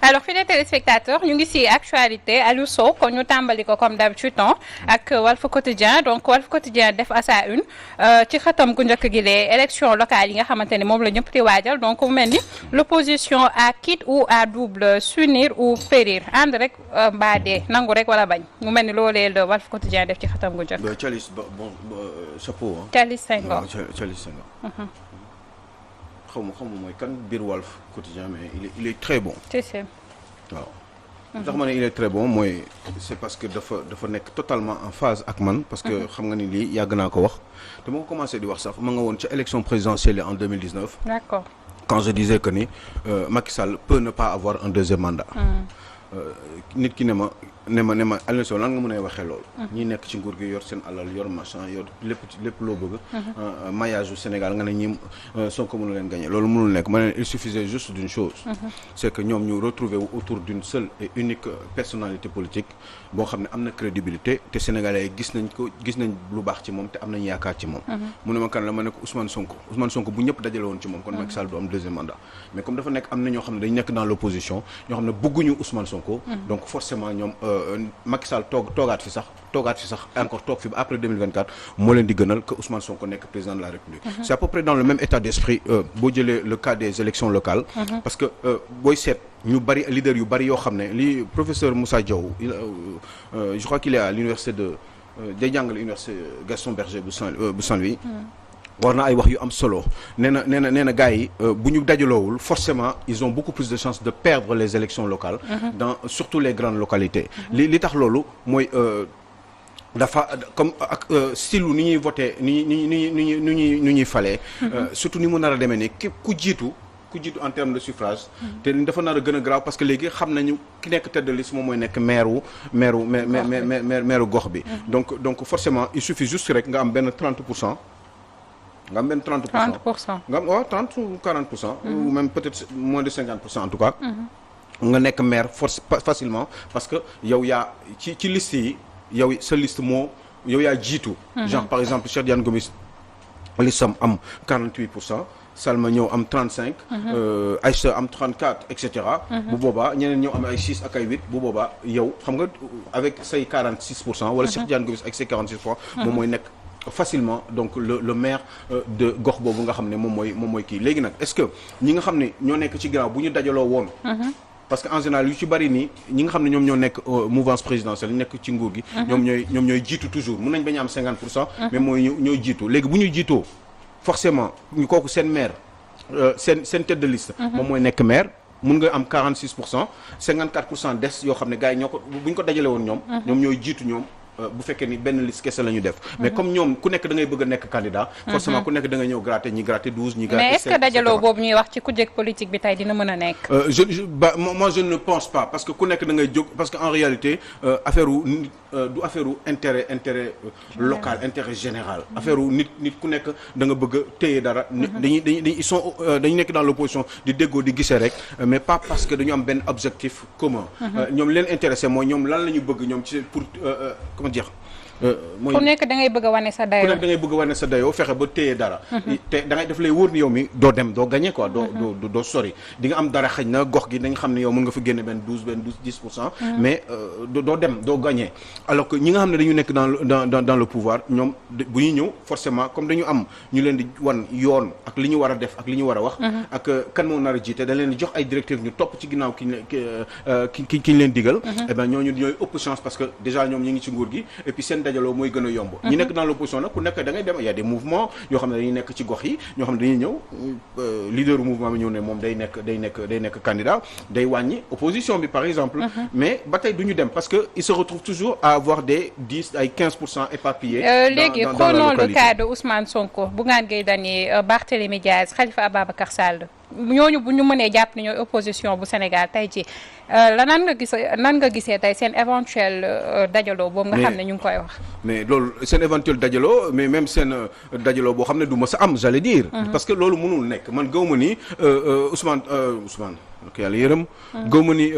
alors fidèles téléspectateurs ñu ngi ci actualité Aliou Sow kon ñu tàmbali ko comme d'habitude ak Walf Quotidien donc Walf Quotidien def à sa une ci xatam gu njëkk gi les élections locales yi nga xamante ne moom la ñëpp di waajal donc mu mel ni l'opposition à quitte ou à double s'unir ou périr ànd rek mbaa dee nangu rek wala bañ mu mel ni loolee le Walf Quotidien def ci xatam gu njëkk. Thialis bon chapeau. Thialis Senghor Thialis Senghor. xaw ma mooy kan biir Walf Quotidien mais il est très bon. c'est waaw. li tax ma ne il est très bon mooy c'est parce que dafa nekk totalement en phase ak man. parce que xam nga ni lii yàgg naa ko wax. te ma ko commencé di wax sax ma nga woon ca élection présidentielle en 2019. d'accord. quand je disais que ni Macky Sall peut ne pas avoir un deuxième mandat. nit ki ne ma Aliou Sow lan nga mën a waxee loolu. ñi nekk ci nguur gi yor seen alal yor machin yor lépp loo bëgg. maillage du Sénégal nga ne ñi Sonko mënu leen gagner loolu mënul nekk ma ne il suffisait juste d'une chose. c'est que ñoom ñu retrouver wu autour d'une seule et unique personnalité politique boo xam ne am na crédibilité te Sénégalais yi gis nañ lu baax ci moom te am nañ yaakaar ci moom. mu ne ma kan la ma ne ko Ousmane Sonko bu ñëpp dajale woon ci moom kon Macky Sall du am deuxième mandat mais comme dafa nekk am na ñoo xam ne dañ nekk dans l'opposition ñoo xam ne bëgguñu Ousmane Sonko. donc forcément ñoom Macky Sall toogaat fi sax encore toog fi ba après 2024 moo leen di gënal que Ousmane Sonko nekk président de la République. C'est à peu près dans le même état d'esprit boo jëlee le cas des élections locales. parce que booy seet ñu bari leader yu bari yoo xam ne li professeur Moussa Diaw je crois qu'il est à l'université day jàngale université Gaston Berger bu Saint-Louis. war na ay wax yu am solo nee na gars yi bu ñu dajaloowul forcément ils ont beaucoup plus de chances de perdre les élections locales. dans surtout les grandes localités. li tax loolu mooy dafa comme ak style ni ñuy voté ni ñuy falee. surtout ni mu nar a demee ne képp ku jiitu en termes de suffrage. te dafa nar a gën a grave parce que léegi xam nañu ki nekk tête de liste moom mooy nekk maire gox bi. donc forcément il suffit juste rek nga am benn 30%. nga am benn 30%. nga am 30 ou 40%. ou même peut-être moins de 50% en tout cas. nga nekk maire facilement parce que yow yaa ci liste yi yow sa liste yow yaa jiitu. genre par exemple Cheikh Diane Gomis listam am 48%. Salma ñëw am 35. Aïcha am 34 et cetera. bu boobaa ñeneen ñëw am ay 6 ak ay 8 bu boobaa yow xam nga avec say 46%. wala Cheikh Diane Gomis ak say 46%. moom mooy nekk. facilement donc le maire de gox boobu nga xam ne moom mooy kii léegi nag est-ce que ñi nga xam ne ñoo nekk ci ginnaaw bu ñu dajaloo woon. parce que en général yu ci bari nii ñi nga xam ne ñoom ñoo nekk mouvance présidentielle ñu nekk ci nguur gi. ñoom ñooy jiitu toujours mun nañ bañ a am 50%. mais mooy ñooy jiitu léegi bu ñuy jiitoo forcément ñu kooku seen maire seen tête de liste. moom mooy nekk maire. mun nga am 46%. 54% des yoo xam ne gars yi ñoo ko bu ñu ko dajale woon ñoom. ñoom ñooy jiitu ñoom. bu fekkee ni benn liste kese la ñu def. mais comme ñoom ku nekk da ngay bëgg a nekk candidat. forcément ku nekk da ngay ñëw gratter ñi gratter 12 ñi gratter 16. mais est-ce que dajaloo boobu ñuy wax ci kujjeeg politique bi tey dina mën a nekk. moi je ne pense pas parce que ku nekk da ngay jóg parce que en réalité du affaire intérêt local intérêt général. affaire nit ku nekk da nga bëgg a téye dara. dañu nekk dans l'opposition di déggoo di gisee rek mais pas parce que dañu am benn objectif commun. ñoom leen intéressé mooy ñoom lan la ñu bëgg ñoom ci pour. ku nekk da ngay bëgg a wane sa dayoo ku nekk da ngay bëgg a wane sa dayoo fexe ba téye dara. te da ngay def lay wóor ni yow mi doo dem doo gagner quoi doo sori di nga am dara xëy na gox gi da nga xam ne yow mën nga fa génne benn 10%. mais doo dem doo gagner alors que ñi nga xam ne dañu nekk dans le pouvoir ñoom bu ñuy ñëw forcément comme dañu am ñu leen di wan yoon ak li ñu war a def ak li ñu war a wax. ak kan moo nar a jiite da leen di jox ay directives ñu topp ci ginnaaw ki ñu leen digal. et ben ñooñu ñooy ëpp chance parce que déjà ñoom ñi ngi ci nguur gi et puis seen dajaloo mooy gën a yomb. ñi nekk dans l'opposition nag ku nekk da ngay dem il y a des mouvements yoo xam ne dañuy nekk ci gox yi ñoo xam ne dañuy ñëw leader mouvement bi ñëw ne moom day nekk candidat day wàññi opposition bi par exemple. mais ba tey du ñu dem parce que il se retrouve toujours à avoir des 10 ay 15% éparpillés. léegi prenons le cas de Ousmane Sonko Bougane Gueye Dany Barthélémy Diaz Khalifa Ababacar Sall ñooñu bu ñu mënee jàpp ni ñooy opposition bu Sénégal tey ci nan nga gisee tey seen éventuel dajaloo boobu nga xam ne ñu ngi koy wax. mais loolu seen éventuel dajaloo mais même seen dajaloo boo xam ne du ma sa am j'allais dire. parce que loolu mënul nekk man gëw ma ni Ousmane ok yàlla yërëm. gëw ma ni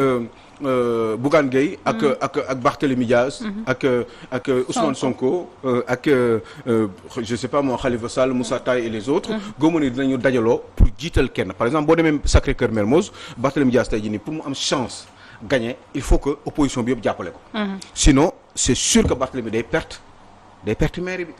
Bougane Gueye ak Barthélémy Diaz ak Ousmane Sonko ak je sais pas moi Khalifa Sall Moussa Taye et les autres góobu ni dinañu dajaloo pour jiital kenn par exemple boo demee Sacré-Cœur Mermoz Barthélémy Diaz tey jii nii pour mu am chance gagner il faut que opposition bi yëpp jàppale ko sinon c'est sûr que Barthélémy day perte mairie bi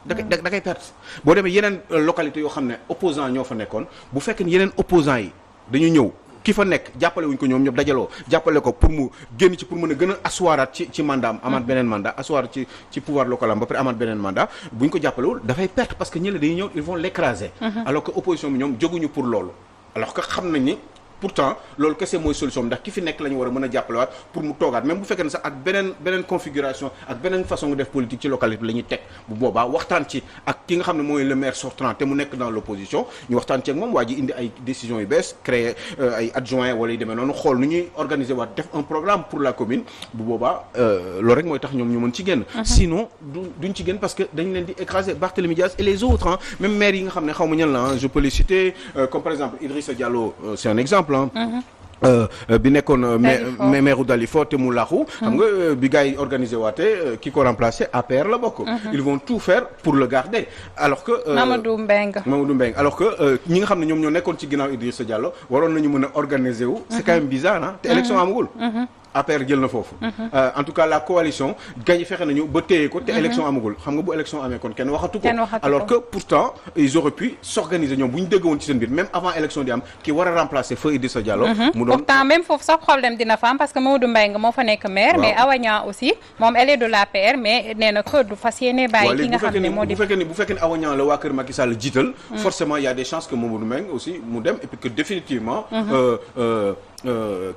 da koy perte boo demee yeneen localité yoo xam ne opposants ñoo fa nekkoon bu fekkee ne yeneen opposants yi dañu ñëw ki fa nekk jàppale wuñ ko ñoom ñëpp dajaloo jàppale ko pour mu génn ci pour mën a gën a asseoiraat ci mandat am amaat beneen mandat asseoir ci pouvoir local am ba pare amaat beneen mandat buñ ko jàppalewul dafay perte parce que ñële dañuy ñëw ils vont l'écraser alors que opposition bi ñoom jóguñu pour loolu alors que xam nañ ni pourtant loolu kese mooy solution ndax ki fi nekk la ñu war a mën a jàppalewaat pour mu toogaat même bu fekkee ne sax ak beneen configuration ak beneen façon nga def politique ci localité bi la ñuy teg bu boobaa waxtaan ci ak ki nga xam ne mooy le maire sortant te mu nekk dans l'opposition ñu waxtaan ci ak moom waa ji indi ay décisions yu bees créer ay adjoints wala yu demee noonu xool nu ñuy organiser waat def un programme pour la commune bu boobaa loolu rek mooy tax ñoom ñu mën ci génn sinon duñ ci génn parce que dañ leen di écraser Barthélémy Diaz et les autres hein même maires yi nga xam ne xaw ma ñan la je peux les citer comme par exemple Idrissa Diallo c'est un exemple bi nekkoon maire Dalifort te mu laaxu xam nga bi gars yi organisé waate ki ko remplacé APR la bokk ils vont tout faire pour le garder alors que Mamadou Mbengue alors que ñi nga xam ne ñoom ñoo nekkoon ci ginnaaw Idrissa Diallo waroon nañu mën a organiser wu c'est quand même bizarre ah te élection amagul APR jël na foofu en tout cas la coalition gañ fexe nañu ba téye ko te élection amagul xam nga bu élection amee kon kenn waxatu ko alors que pourtant ils auraient pu s'organiser ñoom bu ñu dégg woon ci seen biir même avant élection di am ki war a remplacer feu Idrissa Diallo mu doon pourtant même foofu sax problème dina fa am parce que Mamadou Mbengue moo fa nekk maire mais Awa Niang aussi moom elle est de l'APR mais nee na que du fas yéene bàyyi ki nga xam ne moo di bu fekkee ni Awa Niang la waa kër Macky Sall jiital forcément il y a des chances que Mamadou Mbengue aussi mu dem et puis que définitivement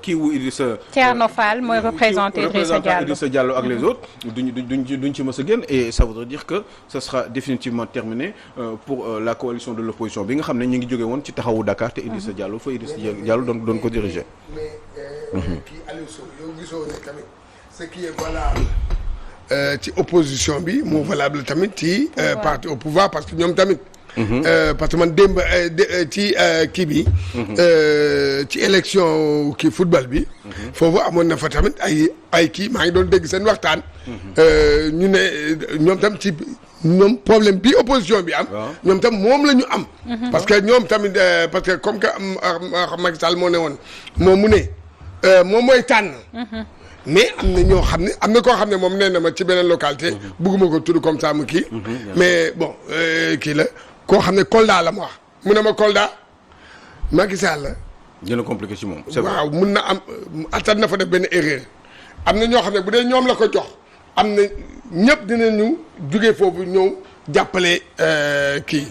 kii wu Idrissa Thierno Fall mooy représenté Idrissa Diallo ak les autres duñ ci mës a génn et ça voudrait dire que ça sera définitivement terminé pour la coalition de l'opposition bi nga xam ne ñu ngi jóge woon ci taxawu Dakar te Idrissa Diallo fa Idrissa Diallo doon ko diriger. mais kii Aliou Sow yow gisoo ne tamit ce qui est valable ci opposition bi moo valable tamit ci parti au pouvoir parce que ñoom tamit parce que man démb ci kii bi ci élection kii football bi foofu amoon na fa tamit ay kii maa ngi doon dégg seen waxtaan ñu ne ñoom tam ci ñoom problème bi opposition bi am ñoom tam moom la ñu am parce que ñoom tamit parce que comme que Macky Sall moo ne woon moom mu ne moom mooy tànn mais am na ñoo xam ne am na koo xam ne moom nee na ma ci beneen localité bugguma ko tudd comme ça mu kii mais bon kii la koo xam ne Kolda la ma wax mu ne ma Kolda Macky Sall la gën a compliqué ci moom c'est vrai waaw mun na am attan na fa def benn erreur am na ñoo xam ne bu dee ñoom la ko jox am na ñëpp dinañu jugee foofu ñëw jàppale kii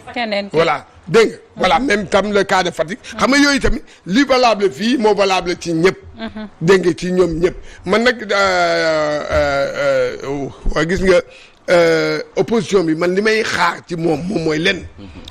voilà dégg nga voilà même tam le cas de Fatick xam nga yooyu tamit li valable fii moo valable ci ñëpp dégg nga ci ñoom ñëpp man nag waa gis nga opposition bi man li may xaar ci moom mooy lenn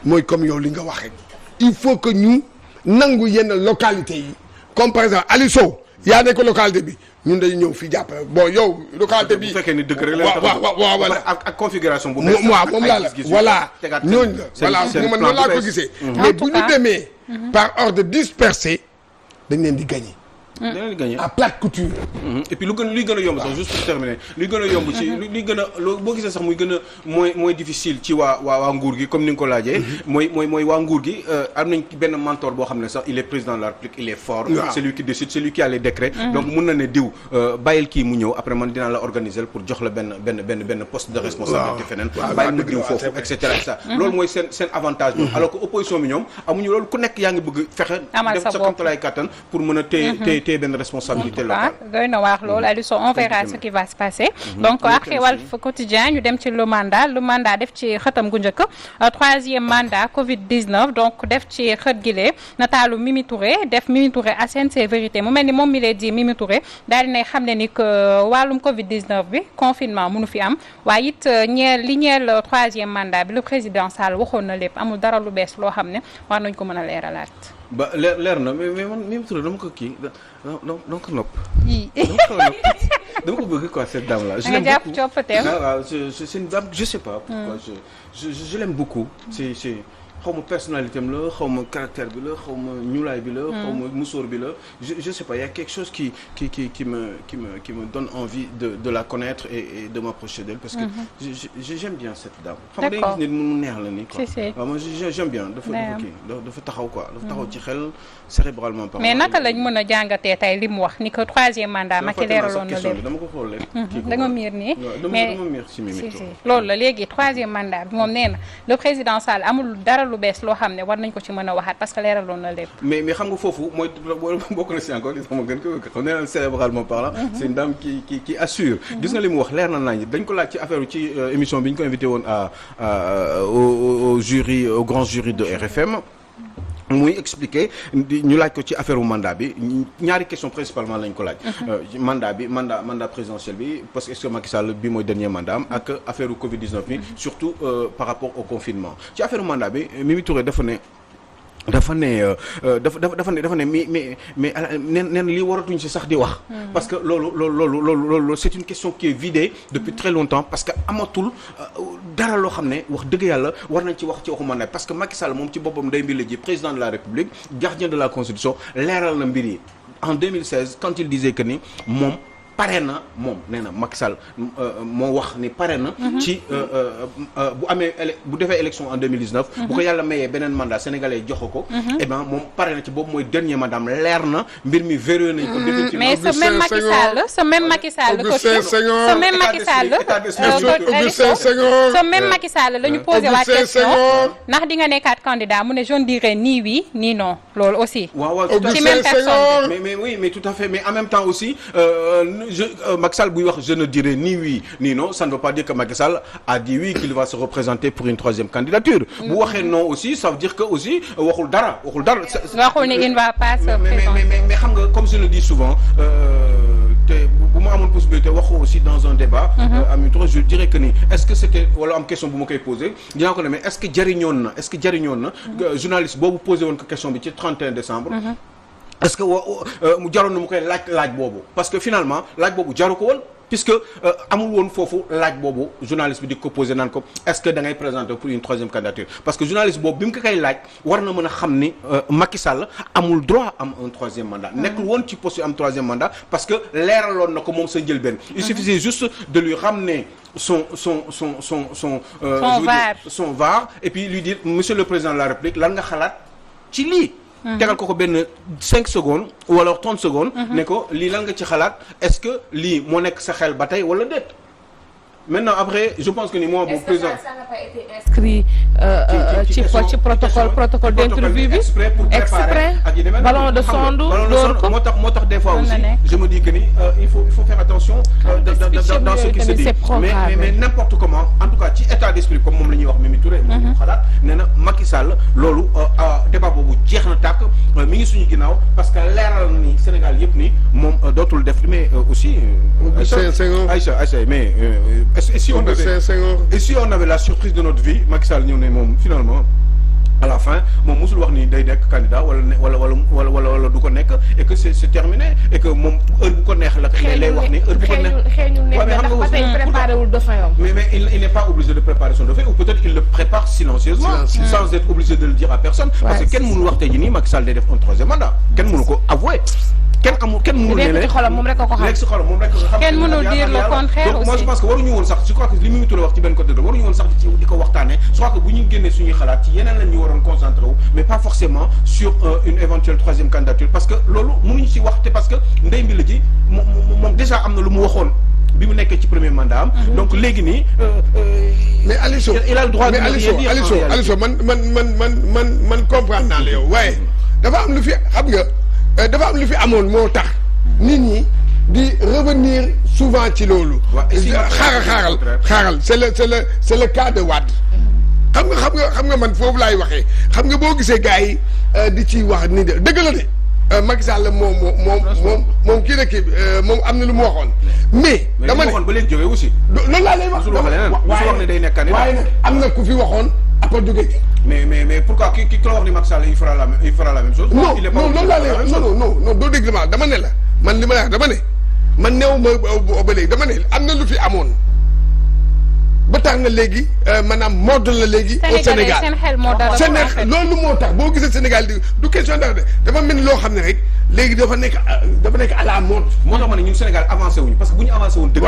mooy comme yow li nga wax rek il faut que ñu nangu yenn localité yi comme par exemple Aliou Sow yaa nekk localité bi ñun dañu ñëw fii jàppale bon yow localité bi bu fekkee ni dëgg rek la waaw voilà ak configuration bu waaw moom laa la voilà ñooñu la voilà man noonu laa ko gisee mais bu ñu demee par ordre dispersé dañ leen di gagner dinañ gagner à plate couture. et puis luy gën a yomb sax juste pour terminer luy gën a yomb ci luy gën a loo boo gisee sax muy gën a mooy difficile ci waa nguur gi comme ni nga ko laajee. mooy waa nguur gi am nañ benn mentor boo xam ne sax il est président de la République il est fort. c'est lui qui décide c'est lui qui a les décrets. donc mun na ne diw bàyyil kii mu ñëw après man dinaa la organiser pour jox la benn poste de responsabilité feneen. bàyyil mu diw foofu et cetera et cetera. loolu mooy seen avantage bi. alors que opposition bi ñoom amuñu loolu ku nekk yaa ngi bëgg fexe. def sa kamtalaay kattan pour mën a téye benn responsabilité locale. doy na waax loolu Aliou Sow on verra ce qui va se passer. donc après Walf Quotidien ñu dem ci le mandat def ci xëtam gu njëkk 3e mandat Covid 19 donc def ci xët gile nataalu Mimi Touré def Mimi Touré assène ses vérités mu mel ni moom mi lay di Mimi Touré daal dinay xam ne ni que wàllum Covid 19 bi confinement mënu fi am waaye it ñeel 3e mandat bi le président Sall waxoon na lépp amul dara lu bees loo xam ne war nañ ko mën a leeralaat. ba leer na mais man Mimi Touré dama ko kii dama ko nopp. dama ko bëgg quoi cette dame là. je l'aime beaucoup nga jàpp coppateem. waaw c'est une dame je sais pas pourquoi je l'aime beaucoup. c'est xaw ma personnalité am la xaw ma caractère bi la xaw ma ñuulaay bi la. xaw ma musóor bi la je sais pas il y a quelque chose qui me donne envie de la connaître et de m'approcher d'elle parce que j'aime bien cette dame. xam nga day gis nit mu neex la nii quoi. waaw moi j'aime bien dafa taxaw quoi dafa taxaw ci xel cérébralement parlant. mais naka lañ mën a jàngatee tey li mu wax ni que troisième mandat Macky leeraloon na lépp dama ko xool lépp. da nga miir nii mais dama miir si Mimi Touré loolu la léegi troisième mandat bi moom nee na le président Sall amul dara lu bees loo xam ne war nañ ko ci mën a waxaat parce que leeraloon na lépp. mais xam nga foofu mooy bokk na si encore li sama gën ko xam ne cérébralement parlant. c'est une dame qui assure. gis nga li mu wax leer na nañ dañ ko laaj ci affaire ci émission bi ñu ko invité woon au grand jury de RFM. muy expliquer ñu laaj ko ci affaire mandat bi ñaari question principalement lañ ko laaj. mandat présidentiel bi parce que est-ce que Macky Sall bi mooy dernier mandat am ak affaire Covid 19 bi surtout par rapport au confinement ci affaire mandat bi Mimi Touré dafa ne mais neen lii waratuñ ci sax di wax. parce que loolu c'est une question qui est vidée depuis très longtemps parce que amatul dara loo xam ne wax dëgg yàlla war nañ ci wax ci waxu mandat parce que Macky Sall moom ci boppam day mbir la ji président de la République gardien de la Constitution leeral na mbir yi en 2016 quand il disait que ni moom pare na moom nee na Macky Sall moo wax ni pare na. ci bu defee élection en 2019. bu ko yàlla mayee beneen mandat sénégalais jox ko. et ben moom pare na ci boobu mooy dernier mandat leer na mbir mi verrouillé nañ ko. mais ce même Macky Sall Macky Sall la ñu posé waa question ndax di nga nekkaat candidat mu ne je ne dirais ni oui ni non loolu aussi. waaw ci même personne mais oui mais tout à fait mais en même temps aussi. Macky Sall buy wax je ne dirai ni oui ni non ça ne veut pas dire que Macky Sall a dit oui qu'il va se représenter pour une troisième candidature. bu waxee non aussi ça veut dire que aussi waxul dara. waxul ne il ne va pas se présenter. mais xam nga comme je le dis souvent te bu ma amoon possibilité wax aussi dans un débat. Mimi Touré je dirais que ni est-ce que c'était wala am question bu ma koy posé dinaa ko ne mais est-ce que jariñoon na journaliste boobu posé woon ko question bi ci 31 décembre. est-ce que mu jaroon na mu koy laaj boobu parce que finalement laaj boobu jaru ko woon puisque amul woon foofu laaj boobu journaliste bi di ko posé naan ko est-ce que da ngay présenter pour une troisième candidature parce que journaliste boobu bi mu ko koy laaj war na mën a xam ni Macky Sall amul droit am un troisième mandat. nekkul woon ci poste am troisième mandat parce que leeraloon na ko moom sa njëlbeen. il suffisait juste de lui ramener son VAR et puis lui dire monsieur le président de la République lan nga xalaat ci lii. tegal ko benn 5 secondes wala 30 secondes. ne ko lii lan nga ci xalaat est-ce que lii moo nekk sa xel ba tey wala déet. maintenant après je pense que ni moi bu président. est-ce que ça n'a pas été inscrit ci protocole d'interview bi exprès ballon de sonde door ko moo tax des fois aussi je me dis que ni il faut faire attention dans ce qui se dit mais n'importe comment en tout cas ci état d'esprit comme moom la ñuy wax Mimi Touré moom xalaat nee na Macky Sall loolu débat boobu jeex na tàkk mi ngi suñu ginnaaw parce que leeral na ni Sénégal yëpp ni moom dootul def mais aussi Aïcha mais et si on avait la surprise de notre vie Macky Sall ñëw ne moom finalement à la fin moom mosul wax ni day nekk candidat wala du ko nekk et que c'est terminé et que moom heure bu ko neex la lay wax ni heure bu ko neex mais il n'est pas obligé de préparer son dauphin ou peut-être qu'il le prépare silencieusement sans être obligé de le dire à personne parce que kenn mënul wax tey jii nii Macky Sall day def un troisième mandat kenn mënu ko avouer kenn mënul ne ci xolam moom rek ko xam nekk ci xolam moom rek ko xam kenn mënul dire le contraire donc aussi. moi je pense que waruñu woon sax je crois que li Mimi Touré wax ci benn côté de waruñu woon sax di ko waxtaanee je crois que bu ñu génnee suñuy xalaat ci yeneen la ñu waroon concentré wu mais pas forcément sur une éventuelle troisième candidature parce que loolu mënuñu ci wax te parce que ndey mbi la ji moom déjà am na lu mu waxoon bi mu nekkee ci premier mandat am donc léegi nii mais Aliou il a le droit de Aliou man comprendre naa la yow waaye dafa am lu fi xam nga dafa am lu fi amoon moo tax nit ñi di revenir souvent ci loolu. xaaral c'est le cas de Wade. xam nga man foofu laay waxee xam nga boo gisee gars yi di ci wax ni de dëgg la de Macky Sall moom kii rek moom am na lu mu waxoon. mais dama ne waxoon ba léegi jógee aussi. loolu laa lay wax. musul wax leneen musul wax ne day nekk candidat waaye nag am na ku fi waxoon après jógee ci. mais pourquoi ki la wax ni Macky Sall il fera la même chose. non loolu laa lay wax non doo dégg dama ne la man li ma la wax dama ne man néew ma ba léegi dama ne am na lu fi amoon ba tax na léegi maanaam mode la léegi au Sénégal seen xel moo dara loolu moo tax boo gisee Sénégal du question dara de dafa mel ni loo xam ne rek léegi dafa nekk à la mode. moo tax ma ne ñun Sénégal avancé wuñu parce que bu ñu avancé woon dëgg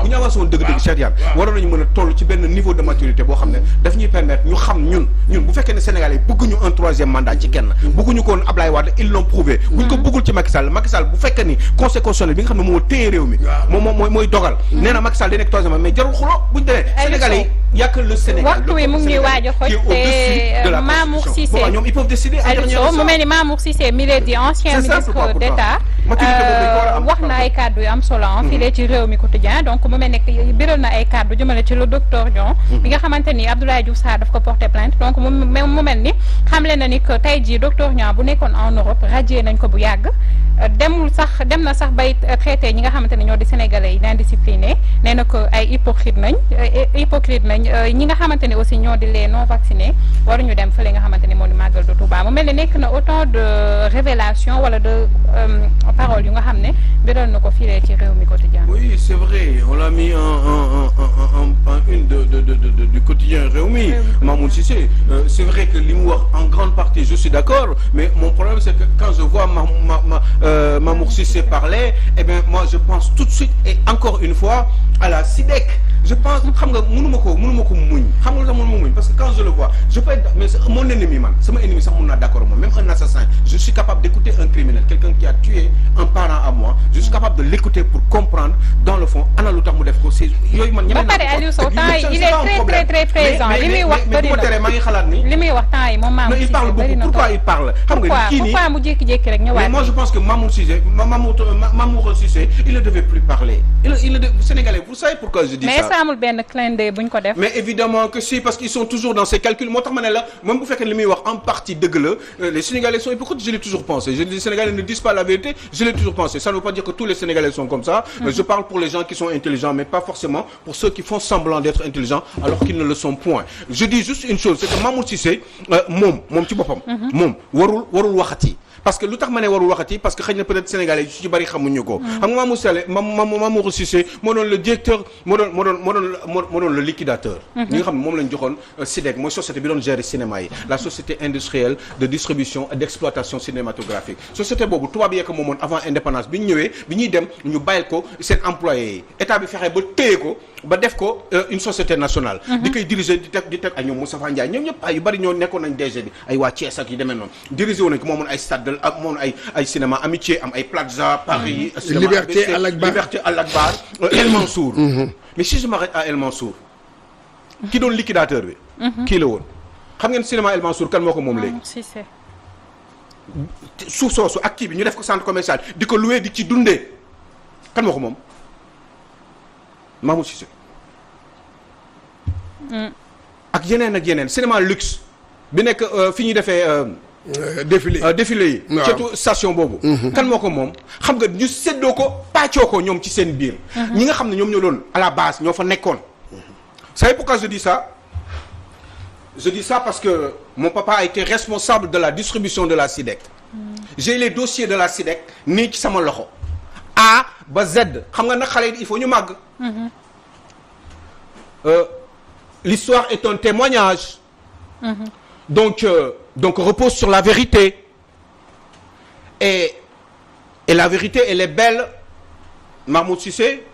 bu ñu avancé woon dëgg Cheikh Yane waroon nañu mën a toll ci benn niveau de maturité boo xam ne daf ñuy permettre ñu xam ñun bu fekkee ne Sénégal yi bëgguñu un troisième mandat ci kenn bëgguñu ko woon Ablaye Wade ils l'ont prouvé buñ ko bëggul ci Macky Sall bu fekkee ni conseil constitutionnel bi nga xam ne moo téye réew mi mooy dogal nee na Macky Sall day nekk troisième mandat mais jarul xuloo buñu demee Sénégalais yi y'a que le Sénégal waxtu wi mu ngi ñuy waaj a xoj te Mamour Cissé ñoom ils peuvent décider mu mel ni Mamour Cissé mi leen di ancien ministre d'État wax na ay kàddu yu am solo fii ci réew mi quotidien donc mu mel ne biral na ay kàddu jëmale ci le docteur Dion bi nga xamante ni Abdoulaye Diouf Sarr daf ko porté plainte donc mu mel ni xamle na ni que tey jii docteur Dion bu nekkoon en Europe radié nañ ko bu yàgg dem na sax bay traité ñi nga xamante ne ñoo di sénégalais yi indiscipliné nee na ko ay hypocrite nañ ñi nga xamante ne aussi ñoo di les non vaccinés waruñu dem fële nga xamante ne moo di màggal de Touba mu mel ne nekk na autant de révélation wala de parole yu nga xam ne biral na ko fii ci réew mi quotidien. Oui, c'est vrai, on l'a mis en une du quotidien Rewmi, Mamour Cissé. C'est vrai que li mu wax en grande partie je suis d'accord, mais mon problème c'est que quand je vois Mamour Cissé parler, eh bien moi je pense tout de suite et encore une fois à la SIDEC. Je pense xam nga mënuma ko muñ xam nga mënuma muñ parce que quand je le vois je peux être mais mon ennemi man sama ennemi sax mën naa d'accord moom même un assassin je suis capable d'écouter un criminel quelqu'un qui a tué un parent à moi je suis capable de l'écouter pour comprendre dans le fond ana lu tax mu def ko c'est yooyu man ba pare Aliou Sow temps yi il est très présent li muy wax bëri na maa ngi xalaat ni li muy wax temps yi moom Mamour il parle beaucoup pourquoi il parle xam nga kii nii pourquoi mu jékki-jékki rek ñëwaat mais moi je pense que Mamour Cissé il ne devait plus parler Sénégalais vous savez pourquoi je dis ça amul benn clin d'œil buñ ko def mais évidemment que si parce qu'ils sont toujours dans ces calculs moo tax ma ne la même bu fekkee li muy wax en partie dëgg la les Sénégalais sont hypocrites je l'ai toujours pensé les Sénégalais ne disent pas la vérité je l'ai toujours pensé ça ne veut pas dire que tous les Sénégalais sont comme ça je parle pour les gens qui sont intelligents mais pas forcément pour ceux qui font semblant d'être intelligents alors qu'ils ne le sont point je dis juste une chose c'est que Mamour Cissé moom ci boppam moom warul waxati parce que lu tax ma ne warul waxati parce que xëy na peut-être Sénégalais yu ci bari xamuñu ko xam nga Mamour Cissé moo doon le directeur moo doon le liquidateur ñi nga xam ne moom lañ joxoon SIDEC mooy société bi doon gérer cinéma yi la société industrielle de distribution et d'exploitation cinématographique société boobu tubaab yee ko moomoon avant indépendance bi ñu ñëwee bi ñuy dem ñu bàyyil ko seen employés yi état bi fexe ba téye ko ba def ko une société nationale di koy diriger di teg ay ñoom Moustapha Ndiaye ñoom ñëpp ay yu bari ñoo nekkoon nañ DG bi ay waa Thiès ak yi demee noonu diriger woon nañ ko moomoon ay stade ak moom ay cinéma Amitié am ay Plaza Paris Liberté Al Akbar El Mansour mais si je m'arrête à El Mansour ki doon liquidateur bi kii la woon xam ngeen cinéma El Mansour kan moo ko moom léegi suuf soosu ak kii bi ñu def ko centre commercial di ko loué di ci dundee kan moo ko moom Mamour Cissé ak yeneen cinéma luxe bi nekk fi ñuy defee défilé yi ceetu station boobu kan moo ko moom xam nga ñu séddoo ko pàccoo ko ñoom ci seen biir ñi nga xam ne ñoom ñoo doon à la base ñoo fa nekkoon vous savez pourquoi je dis ça parce que mon papa a été responsable de la distribution de la SIDEC j'ai les dossiers de la SIDEC nii ci sama loxo A ba Z xam nga nag xale yi il faut ñu màgg l'histoire est un témoignage donc repose sur la vérité et la vérité elle est belle Mamour Cissé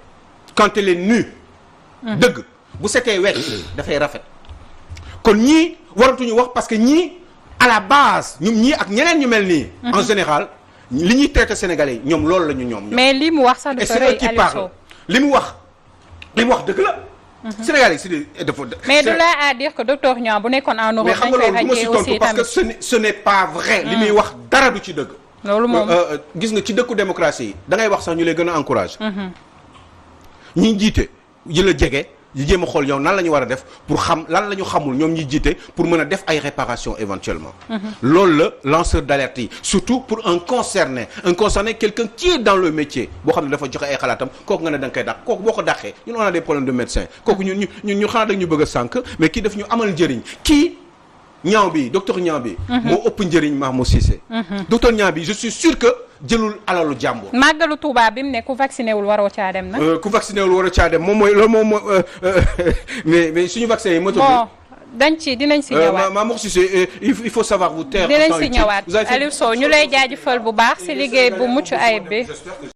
quand elle est nue dëgg bu setee wet dafay rafet kon ñii waratuñu wax parce que ñii à la base ñoom ñii ak ñeneen ñu mel nii en général li ñuy traité sénégalais yi ñoom loolu la ñu ñoom mais li mu wax sax dafa rëy qui parle li mu wax dëgg la Sénégalais yi dafa mais de là à dire que docteur Niang bu nekkoon en Europe dañ koy ràññee aussi parce que ce n'est pas vrai li muy wax dara du ci dëgg loolu moom gis nga ci dëkku démocratie yi da ngay wax sax ñu lay gën a encourage ñi jiite yi la jege yi jéem a xool yow nan la ñu war a def pour xam lan la ñu xamul ñoom ñi jiite pour mën a def ay réparations éventuellement loolu la lanceur d'alerte yi surtout pour un concerné quelqu'un qui est dans le métier boo xam ne dafa joxe ay xalaatam kooku nga ne da nga koy dàq kooku boo ko dàqee ñun on a des problèmes de médecins kooku ñu xanaa da ñu bëgg a sànq mais kii daf ñu amal njëriñ kii docteur Niang bi moo ëpp njëriñ Mamour Cissé docteur Niang bi je suis sûr que jëlul alalu jàmbur. màggalu Touba bi mu ne ku vacciné wul waroo caa dem nag. ku vacciné wul waroo caa dem moom mooy loolu moom mais suñu vaccin yi motul. bon dinañ si ñëwaat. Mamour Cissé il faut savoir vous taire. dinañ si ñëwaat Aliou Sow ñu lay jaajëfal bu baax si liggéey bu mucc ayib bi.